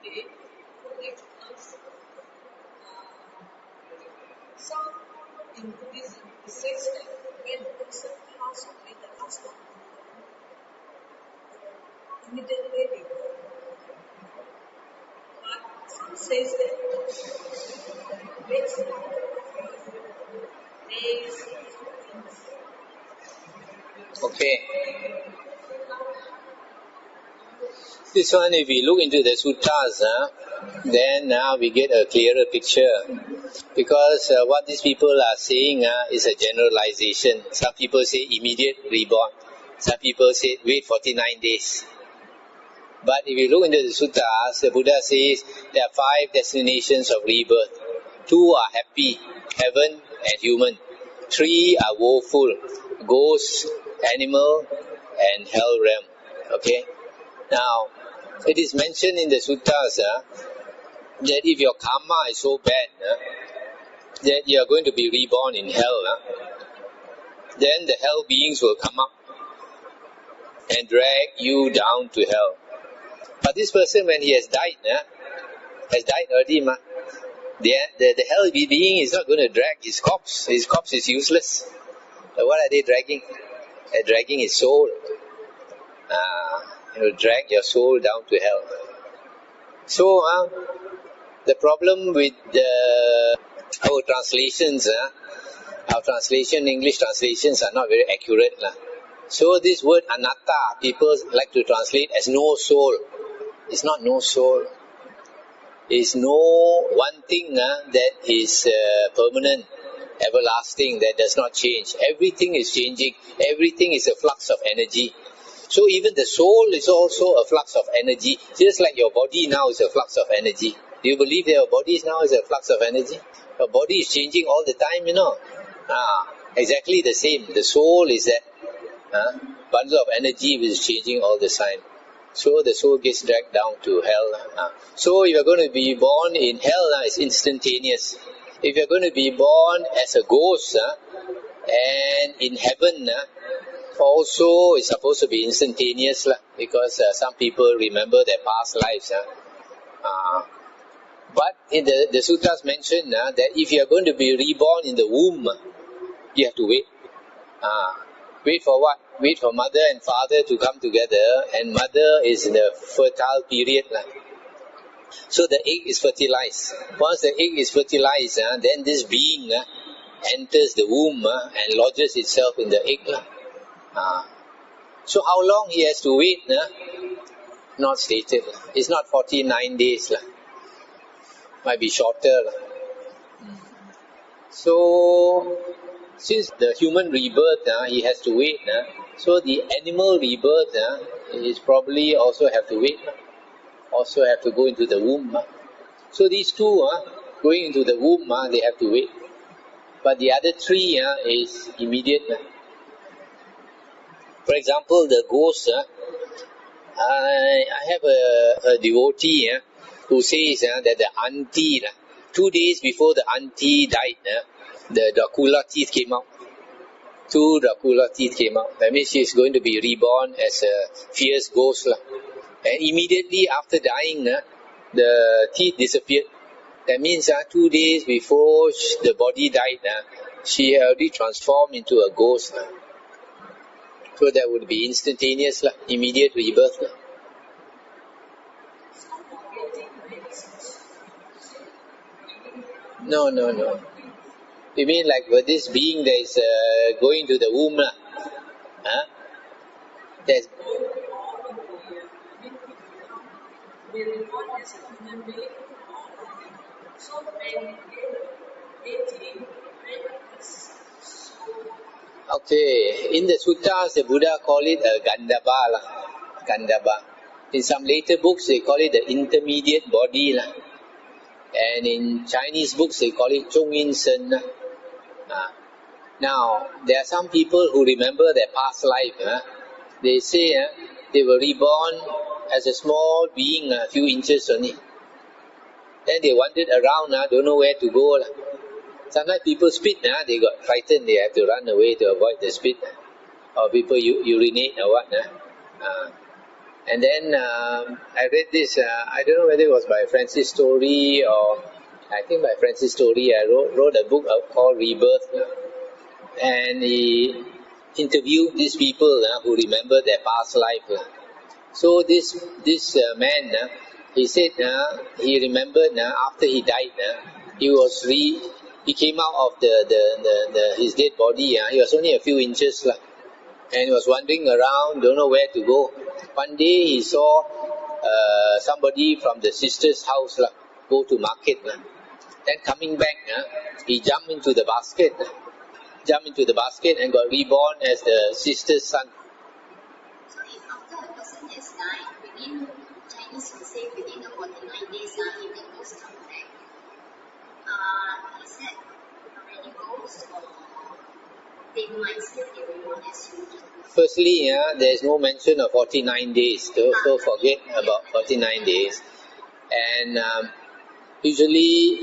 Bhante, like us, some in Buddhism it says that when a person passes away, the last one immediately reborn. But some says that it's days, Okay. This one, if we look into the suttas, then we get a clearer picture. Because what these people are saying is a generalization. Some people say immediate reborn. Some people say wait 49 days. But if you look into the suttas, the Buddha says there are 5 destinations of rebirth. 2 are happy, heaven and human. 3 are woeful, ghost, animal and hell realm. Okay? Now, it is mentioned in the suttas that if your karma is so bad that you are going to be reborn in hell, then the hell beings will come up and drag you down to hell. But this person, when he has died already, the hell being is not going to drag his corpse. His corpse is useless. So what are they dragging? They're dragging his soul. It will drag your soul down to hell. So, the problem with our translations, English translations are not very accurate. So this word anatta, people like to translate as no soul. It's not no soul. It's no one thing that is permanent, everlasting, that does not change. Everything is changing. Everything is a flux of energy. So even the soul is also a flux of energy, just like your body now is a flux of energy. Do you believe that your body now is a flux of energy? Your body is changing all the time, Exactly the same. The soul is that bundle of energy which is changing all the time. So the soul gets dragged down to hell. So if you're going to be born in hell, it's instantaneous. If you're going to be born as a ghost and in heaven, also it's supposed to be instantaneous because some people remember their past lives. But in the sutras mention that if you are going to be reborn in the womb, you have to wait. Wait for what? Wait for mother and father to come together, and mother is in the fertile period. So the egg is fertilized. Once the egg is fertilized, then this being enters the womb and lodges itself in the egg. So how long he has to wait? Not stated. It's not 49 days. Might be shorter. So, since the human rebirth, he has to wait. So the animal rebirth is probably also have to wait. Also have to go into the womb. So these two, going into the womb, they have to wait. But the other 3 is immediate. For example, the ghost, I have a devotee who says that the auntie, 2 days before the auntie died, the Dracula teeth came out. 2 Dracula teeth came out. That means she is going to be reborn as a fierce ghost. And immediately after dying, the teeth disappeared. That means 2 days before the body died, she already transformed into a ghost. So that would be instantaneous, immediate rebirth. No. You mean like with this being that is going to the womb? There's okay, in the suttas, the Buddha call it a Gandhaba. In some later books, they call it the intermediate body. And in Chinese books, they call it Zhong Yin Shen. Now, there are some people who remember their past life. They say they were reborn as a small being, a few inches only. Then they wandered around, don't know where to go. Sometimes people spit, they got frightened, they have to run away to avoid the spit. Or people urinate or what. And then I read this, I don't know whether it was by Francis Story or I think by Francis Story. I wrote a book called Rebirth, and he interviewed these people who remember their past life. So this man, he said he remembered after he died, he came out of his dead body. He was only a few inches, and he was wandering around, don't know where to go. One day he saw somebody from the sister's house go to market. Then coming back, he jumped into the basket. And got reborn as the sister's son. So if after a person has died, within Chinese would say within the 49 days, if the ghost come back, is that already ghost or they might still be reborn as human? Firstly, there is no mention of 49 days. So forget about 49 days. And usually,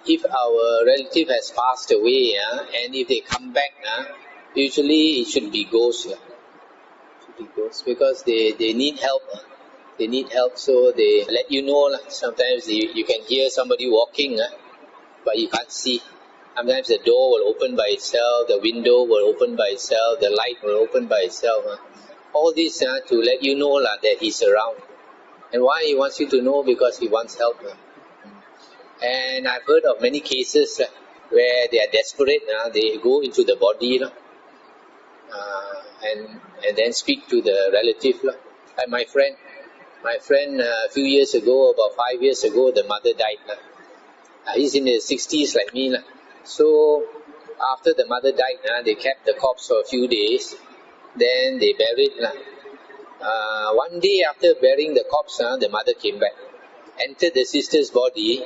if our relative has passed away, and if they come back, usually it should be ghosts. Because they need help. They need help, so they let you know. Sometimes you can hear somebody walking, but you can't see. Sometimes the door will open by itself, the window will open by itself, the light will open by itself. All this to let you know that he's around. And why he wants you to know? Because he wants help. And I've heard of many cases where they are desperate. They go into the body and then speak to the relative. Like my friend a few years ago, about 5 years ago, the mother died. He's in his 60s like me. So after the mother died, they kept the corpse for a few days. Then they buried. One day after burying the corpse, the mother came back, entered the sister's body,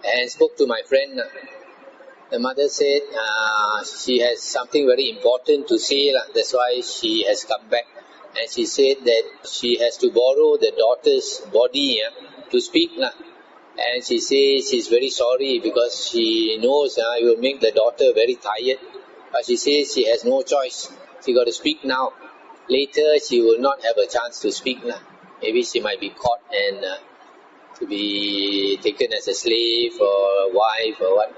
and spoke to my friend. The mother said she has something very important to say. That's why she has come back. And she said that she has to borrow the daughter's body to speak. And she says she's very sorry because she knows it will make the daughter very tired. But she says she has no choice. She got to speak now. Later she will not have a chance to speak. Maybe she might be caught and to be taken as a slave or a wife or what.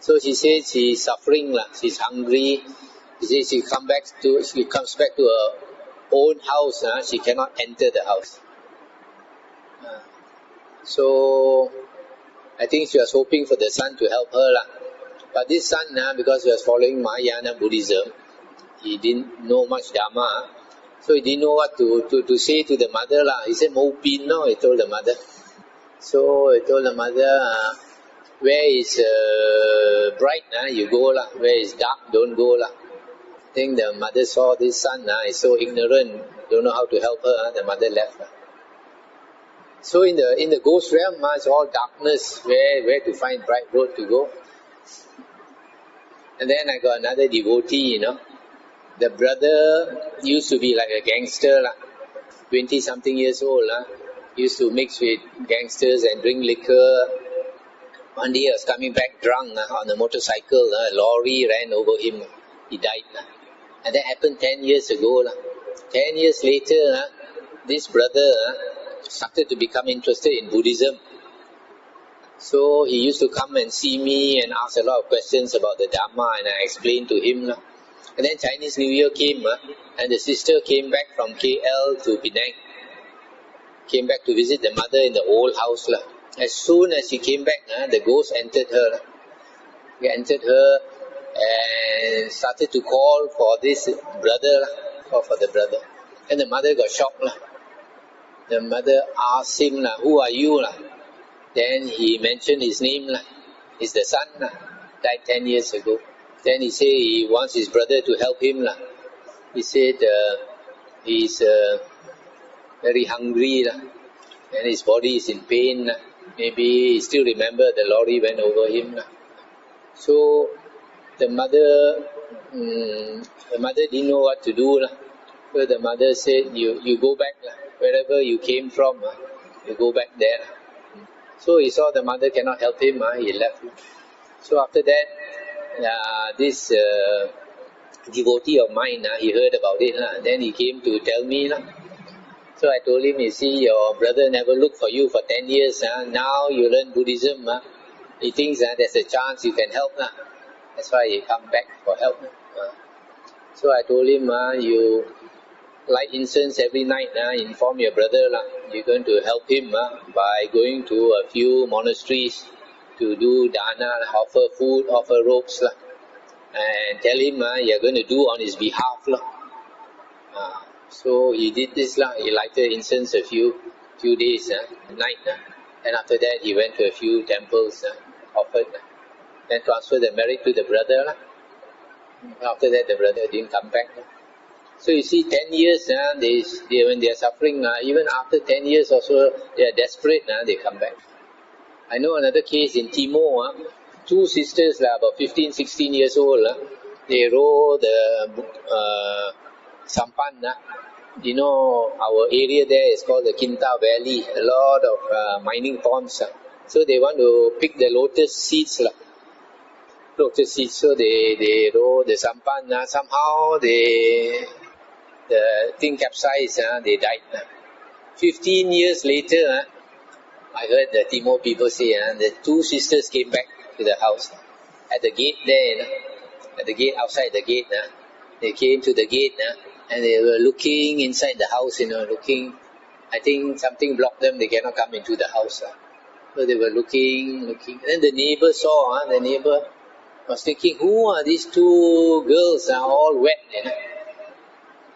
So she says she's suffering. She's hungry. She says she comes back to her own house. She cannot enter the house. So I think she was hoping for the son to help her. But this son, because he was following Mahayana Buddhism, he didn't know much Dhamma. So he didn't know what to say to the mother. He said, "Mo pin," he told the mother. So he told the mother, where is bright, you go. Where is dark, don't go. I think the mother saw this son is so ignorant, don't know how to help her. The mother left. So in the ghost realm, it's all darkness. Where to find bright road to go? And then I got another devotee. The brother used to be like a gangster, 20-something years old. Used to mix with gangsters and drink liquor. One day he was coming back drunk on a motorcycle. A lorry ran over him. He died. And that happened 10 years ago. 10 years later, this brother started to become interested in Buddhism. So he used to come and see me and ask a lot of questions about the Dhamma, and I explained to him. And then Chinese New Year came, and the sister came back from KL to Penang. Came back to visit the mother in the old house. As soon as she came back, the ghost entered her. He entered her and started to call for this brother, for the brother. And the mother got shocked. The mother asked him, "Who are you?" Then he mentioned his name. He's the son, died 10 years ago. Then he said he wants his brother to help him. He said he's very hungry and his body is in pain. Maybe he still remember the lorry went over him. So the mother didn't know what to do. So the mother said, you go back. Wherever you came from, you go back there. So he saw the mother cannot help him, he left. So after that, this devotee of mine, he heard about it. Then he came to tell me. So I told him, you see, your brother never looked for you for 10 years. Now you learn Buddhism. He thinks there's a chance you can help. That's why he come back for help. So I told him, you light incense every night. Inform your brother. You're going to help him by going to a few monasteries to do dana, offer food, offer robes. And tell him you're going to do on his behalf. So he did this. He lighted incense a few days, night. And after that he went to a few temples, offered. Then transferred the merit to the brother. After that the brother didn't come back. So you see, 10 years, when they are suffering, even after 10 years or so, they are desperate, they come back. I know another case in Timor, two sisters, about 15, 16 years old, they row the sampan. You know, our area there is called the Kinta Valley, a lot of mining ponds. So they want to pick the lotus seeds. Lotus seeds, so they row the sampan. Somehow the thing capsized, they died. 15 years later, I heard the Timor people say the two sisters came back to the house. At the gate there, at the gate, outside the gate, they came to the gate and they were looking inside the house, looking. I think something blocked them, they cannot come into the house. So they were looking. And then the neighbor saw, the neighbor was thinking, who are these two girls, all wet,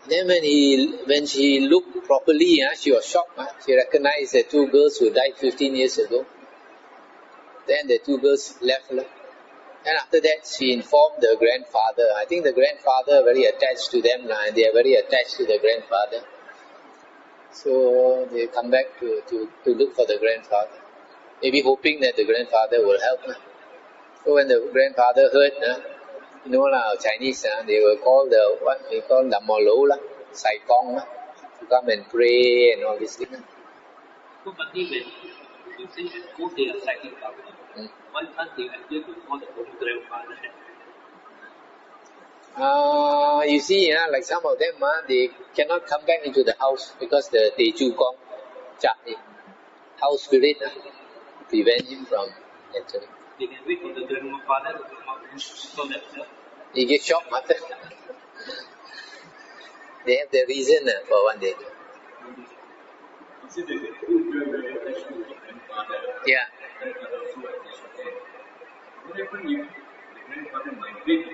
Then when she looked properly, she was shocked. She recognized the two girls who died 15 years ago. Then the two girls left. And after that, she informed the grandfather. I think the grandfather very attached to them, and they are very attached to the grandfather. So they come back to look for the grandfather, maybe hoping that the grandfather will help. So when the grandfather heard, Chinese, they will call what we call Dhammavuddho, Sai Kong, to come and pray and all these things. So, but when you say that both they are psychic power, why can't they appear to call the own grandfather? You see, like some of them, they cannot come back into the house because the Teju Kong, house spirit, prevent him from entering. They can wait for the grandfather to come out and show themselves. He gets shocked, They have the reason for what they do. Yeah. What happened if the grandfather migrate?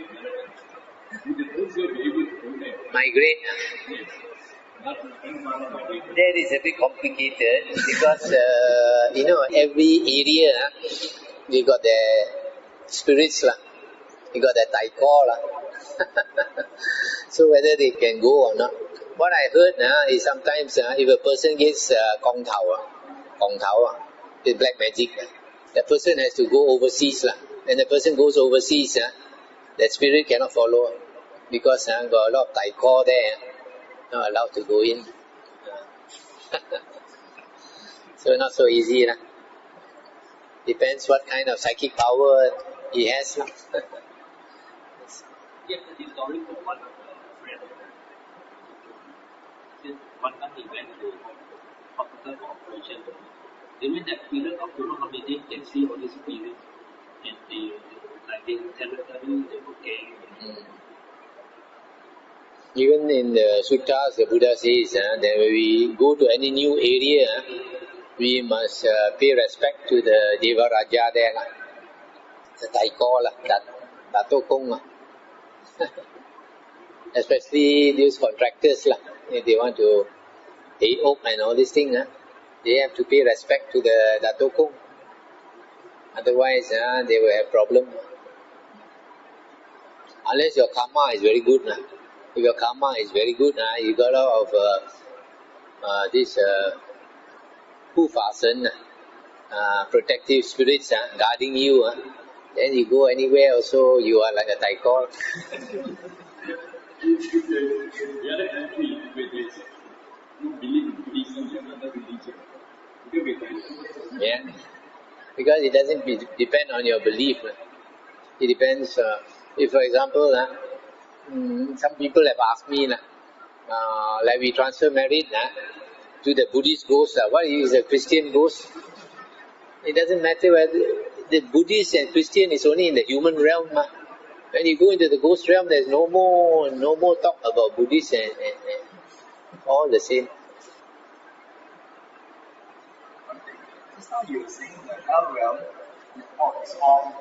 Would they also be able to do that? Migrate? Yes. Not the grandfather migrate. That is a bit complicated because, every area, they got their spirits, they got their taiko. So whether they can go or not. What I heard is sometimes if a person gets Kong Tao, with black magic, that person has to go overseas. When the person goes overseas, that spirit cannot follow because got a lot of taiko there, not allowed to go in. So not so easy. Depends what kind of psychic power he has. Yes, the story for one friend. Since one time he went to hospital for operation. During that period of don't know how many days, can see all these spirits. And they territory, they were gang. Even in the suttas, the Buddha says that when we go to any new area, we must pay respect to the Deva Raja there, the Taiko, Dato Kong. Especially those contractors, if they want to pay up and all these things, they have to pay respect to the Dato Kong. Otherwise, they will have problem. Unless your karma is very good. If your karma is very good, you got a lot of this Hufasan, protective spirits guarding you. Then you go anywhere also, you are like a taiko. The other country where they don't believe in Buddhism and other religion, it will be fine. Yeah, because it doesn't depend on your belief. It depends. If, for example, some people have asked me, like we transfer merit to the Buddhist ghost. What is a Christian ghost? It doesn't matter whether the Buddhist and Christian is only in the human realm. When you go into the ghost realm, there's no more talk about Buddhist and all the same. Just now you were saying the hell realm is all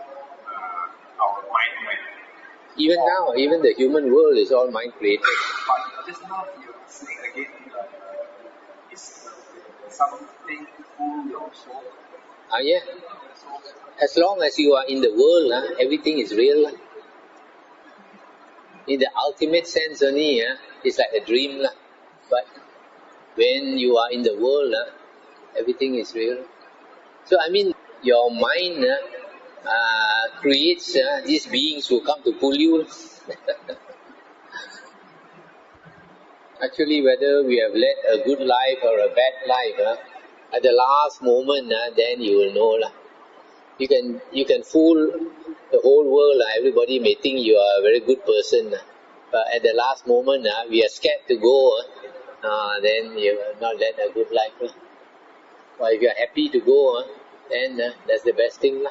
our mind, right? Even now, even the human world is all mind created. But just now you were saying again, is something full your soul. Yeah. As long as you are in the world, everything is real. In the ultimate sense only, it's like a dream. But when you are in the world, everything is real. So I mean, your mind creates these beings who come to pull you. Actually, whether we have led a good life or a bad life, at the last moment, then you will know. You can fool the whole world. Everybody may think you are a very good person. But at the last moment, we are scared to go. Then you have not led a good life. Or if you are happy to go, then that's the best thing.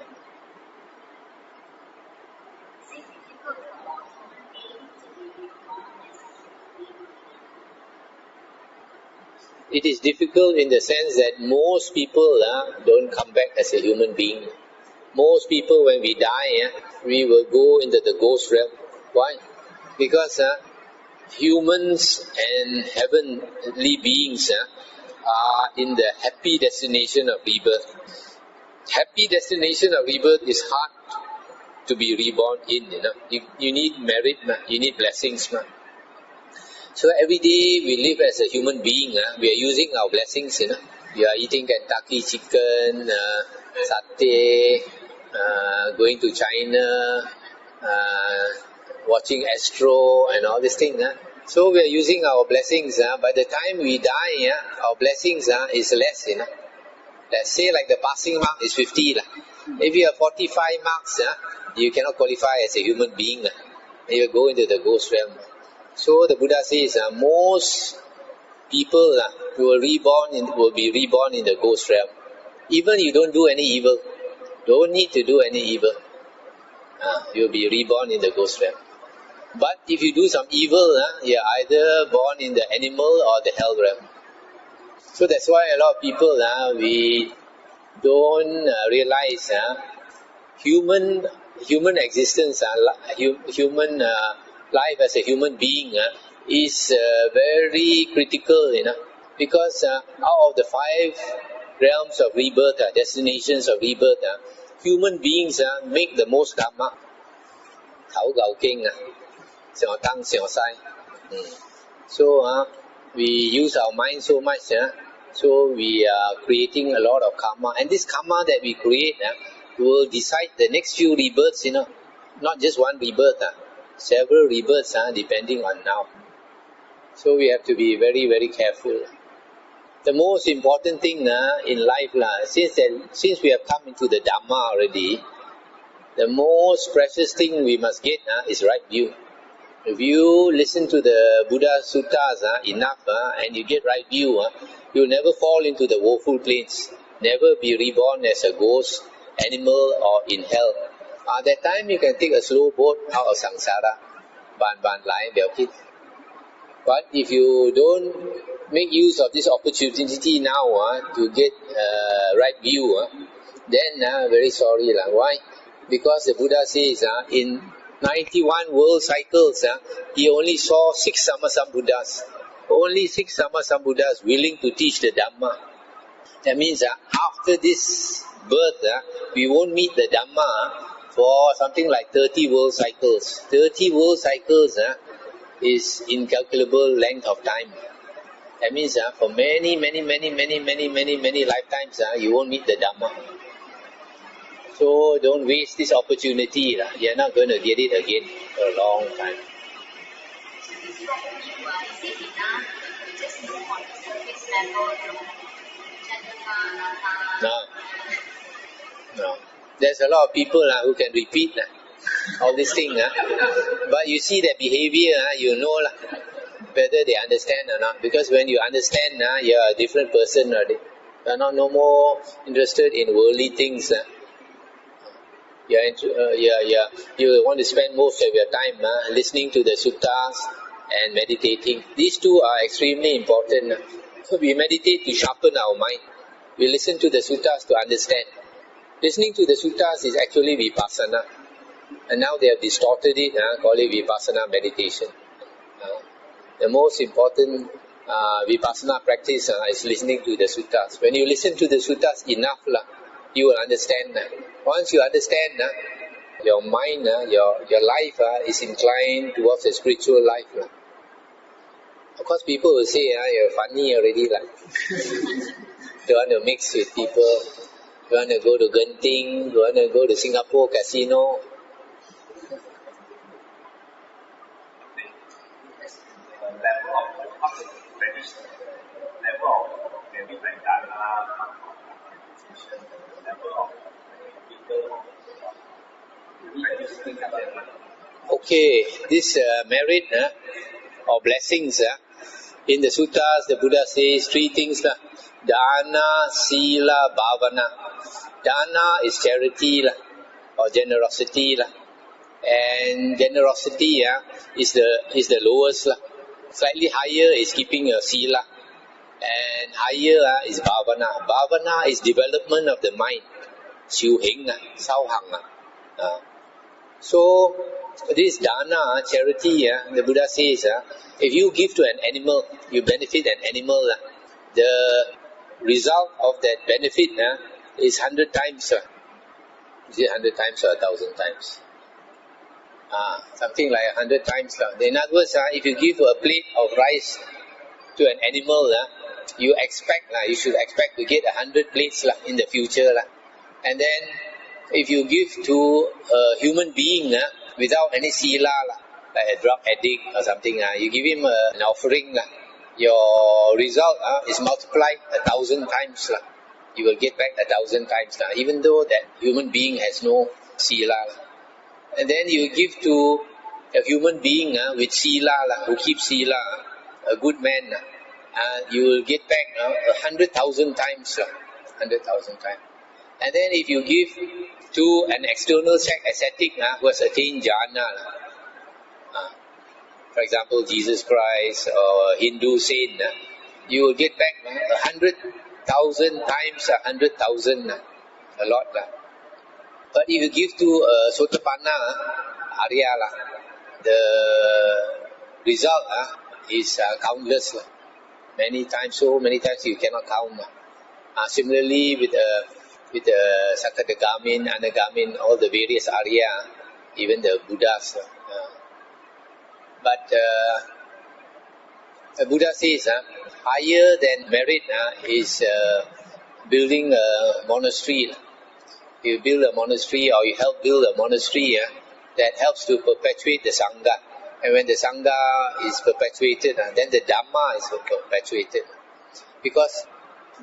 It is difficult in the sense that most people don't come back as a human being. Most people, when we die, we will go into the ghost realm. Why? Because humans and heavenly beings are in the happy destination of rebirth. Happy destination of rebirth is hard to be reborn in. You need merit, you need blessings. So every day we live as a human being, we are using our blessings. We are eating Kentucky chicken, satay, going to China, watching Astro and all these things. So we are using our blessings. By the time we die, our blessings is less. Let's say like the passing mark is 50. If you have 45 marks, you cannot qualify as a human being. You go into the ghost realm. So the Buddha says most people will be reborn in the ghost realm. Even you don't do any evil, don't need to do any evil, you'll be reborn in the ghost realm. But if you do some evil, you're either born in the animal or the hell realm. So that's why a lot of people we don't realize human existence, human life as a human being is very critical, because out of the 5 realms of rebirth, destinations of rebirth, human beings make the most karma. Thảo gạo kinh, xiao tang xiao sai. So we use our mind so much, so we are creating a lot of karma. And this karma that we create will decide the next few rebirths, not just one rebirth, several rebirths depending on now. So we have to be very, very careful. The most important thing in life, since we have come into the Dhamma already, the most precious thing we must get is right view. If you listen to the Buddha Suttas enough and you get right view, you'll never fall into the woeful plains, never be reborn as a ghost, animal or in hell. At that time you can take a slow boat out of samsara, ban lai bèo kít. But if you don't make use of this opportunity now to get right view, then very sorry. Why? Because the Buddha says in 91 world cycles, he only saw 6 Sammasambuddhas. Only 6 Sammasambuddhas willing to teach the Dhamma. That means after this birth, we won't meet the Dhamma for something like 30 world cycles. 30 world cycles is incalculable length of time. That means for many lifetimes, you won't meet the Dhamma. So don't waste this opportunity. You're not going to get it again for a long time. No. There's a lot of people who can repeat all these things. But you see their behavior, you know. whether they understand or not. Because when you understand, you are a different person already. You are not no more interested in worldly things. You want to spend most of your time listening to the suttas and meditating. These two are extremely important. So we meditate to sharpen our mind. We listen to the suttas to understand. Listening to the suttas is actually vipassana. And now they have distorted it, call it vipassana meditation. The most important vipassana practice is listening to the suttas. When you listen to the suttas enough, you will understand. Once you understand, your mind, your life is inclined towards a spiritual life. Of course, people will say, you're funny already. Don't want to mix with people. Don't want to go to Genting. Don't want to go to Singapore casino. Okay, this merit or blessings, in the suttas, the Buddha says 3 things. Dana, Sila, Bhavana. Dana is charity or generosity. And generosity is the lowest. Slightly higher is keeping your Sila. And higher is Bhavana. Bhavana is development of the mind. Siu Hing, Sao Hang. So, this dana, charity, the Buddha says, if you give to an animal, you benefit an animal, the result of that benefit is 100 times. Is it 100 times or 1,000 times? Something like 100 times. In other words, if you give a plate of rice to an animal, you should expect to get 100 plates in the future. And then, if you give to a human being without any sila, like a drug addict or something, you give him an offering, your result is multiplied 1,000 times. You will get back 1,000 times, even though that human being has no sila. And then you give to a human being with sila, who keeps sila, a good man, you will get back 100,000 times. 100,000 times. And then if you give to an external ascetic who has attained jhana, for example, Jesus Christ or Hindu saint, you will get back 100,000 times 100,000, a lot. But if you give to Sotapanna, Arya, the result is countless. Many times, so many times you cannot count. Similarly, with the Sakadagamin, Anagamin, all the various Arya, even the Buddhas. But the Buddha says, higher than merit is building a monastery. You build a monastery or you help build a monastery that helps to perpetuate the Sangha. And when the Sangha is perpetuated, then the Dhamma is perpetuated. Because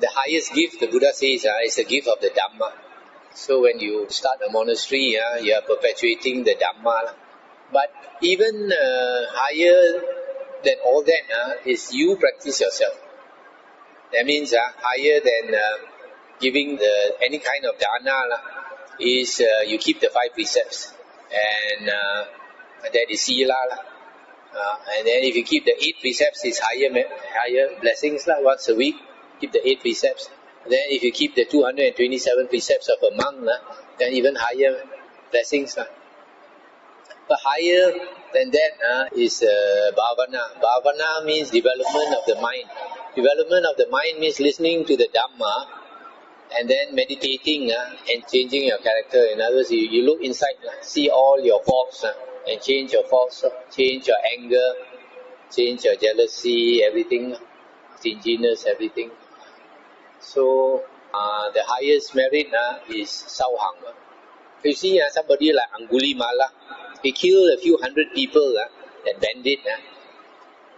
the highest gift, the Buddha says, is the gift of the Dhamma. So when you start a monastery, you are perpetuating the Dhamma. But even higher than all that is you practice yourself. That means higher than giving any kind of dana is you keep the 5 precepts. And that is sila. And then if you keep the 8 precepts, it's higher blessings once a week. Keep the 8 precepts. Then if you keep the 227 precepts of a monk, then even higher blessings. But higher than that is bhavana. Bhavana means development of the mind. Development of the mind means listening to the Dhamma and then meditating and changing your character. In other words, you look inside, see all your faults and change your faults, change your anger, change your jealousy, everything, stinginess, everything. So, the highest merit is sauhang. You see somebody like Angulimala, he killed a few hundred people, that bandit.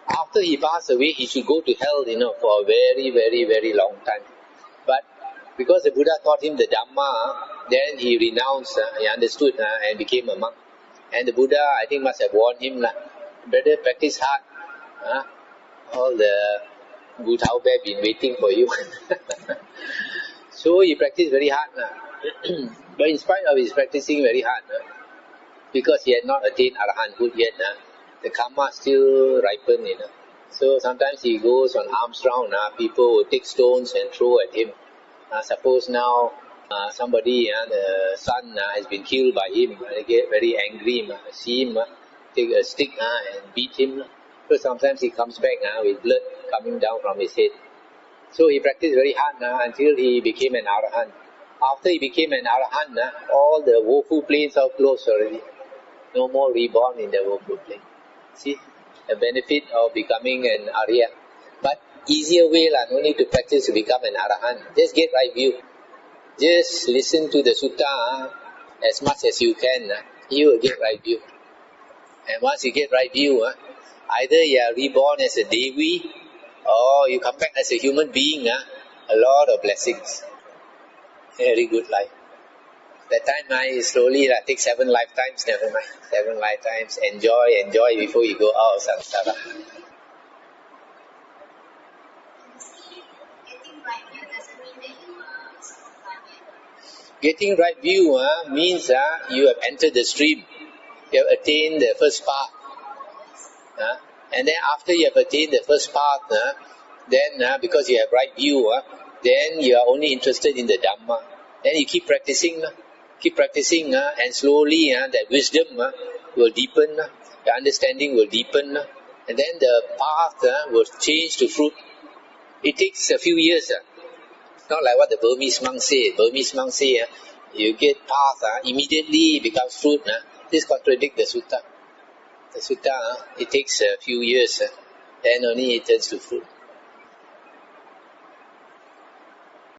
After he passed away, he should go to hell, for a very, very, very long time. But because the Buddha taught him the Dhamma, then he renounced, he understood and became a monk. And the Buddha, I think, must have warned him, brother, practice hard. all the Bu Tao Bear been waiting for you. So he practiced very hard. But in spite of his practicing very hard, because he had not attained Arahanthood yet, the karma still ripened. So sometimes he goes on arms round, people will take stones and throw at him. Suppose now somebody, the son has been killed by him, they get very angry, see him, take a stick and beat him. So sometimes he comes back with blood coming down from his head. So he practiced very hard until he became an Arahant. After he became an Arahant, all the woeful planes are closed already. No more reborn in the woeful plane. See, the benefit of becoming an Arya. But easier way, no need to practice to become an Arahant. Just get right view. Just listen to the sutta as much as you can. You will get right view. And once you get right view, either you are reborn as a Devi, or you come back as a human being, a lot of blessings. Very good life. That time I slowly take 7 lifetimes, never mind. 7 lifetimes, enjoy before you go out of samsara. Getting right view means you have entered the stream. You have attained the first path. And then after you have attained the first path, then because you have right view, then you are only interested in the Dhamma. Then you keep practicing, and slowly that wisdom will deepen, the understanding will deepen, and then the path will change to fruit. It takes a few years. Not like what the Burmese monks say. Burmese monks say, you get path, immediately it becomes fruit. This contradicts the sutta. The sutta, it takes a few years, then only it turns to fruit.